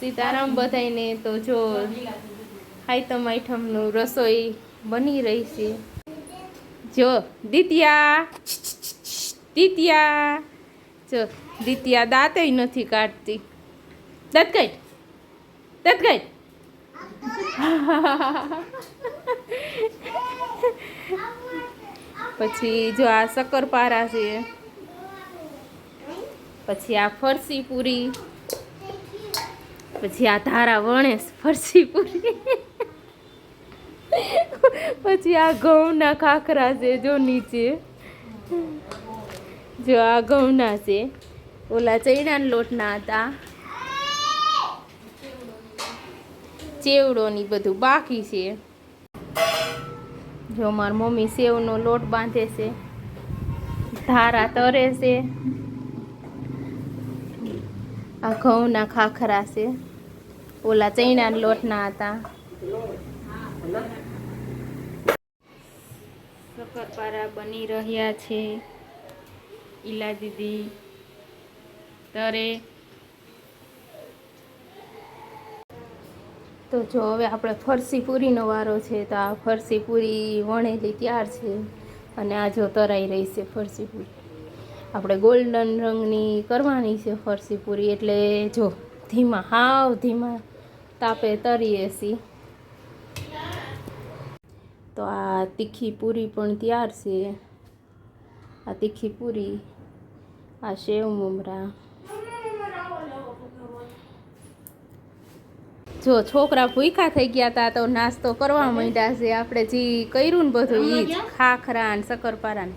સીતારામ બધાયને. તો જો આઈટમ નું રસોઈ બની રહી છે. જો દિત્યા દિત્યા જો દિત્યા દાંતય નથી કાઢતી. દાંત કાઢ દાંત કાઢ. પછી જો આ શક્કરપારા છે. પછી આ ફરસી પૂરી. પછી આ ધારા વણેશ ફરસી પૂરી. પછી આ ઘઉંના ખાખરા છે જો નીચે. જો આ ઘઉંના છે. ઓલા ચૈણાના લોટના હતા. ચેવડો ની બધું બાકી છે. જો મારી મમ્મી સેવનો લોટ બાંધે છે. ધારા તરે છે. આ ઘઉંના ખાખરા છે. ઓલા ચૈણાના લોટના હતા. શક્કરપારા બની રહ્યા છે. ઈલા દીદી તરે. તો જો હવે આપણે ફરસી પૂરીનો વારો છે. તો આ ફરસી પૂરી વણેલી તૈયાર છે. અને આ જો તરાઈ રહી છે ફરસી પૂરી. આપણે ગોલ્ડન રંગની કરવાની છે ફરસી પૂરી. એટલે જો ધીમા હાવ ધીમા તાપે તરીએ છીએ. તો આ તીખી પૂરી પણ તૈયાર છે. આ તીખી પૂરી, આ સેવ મમરા. જો છોકરા ભૂખ્યા થઈ ગયા હતા તો નાસ્તો કરવા માંડ્યા છે. આપણે જે કર્યું ને બધું ઈ જ ખાખરા ને શક્કરપારા.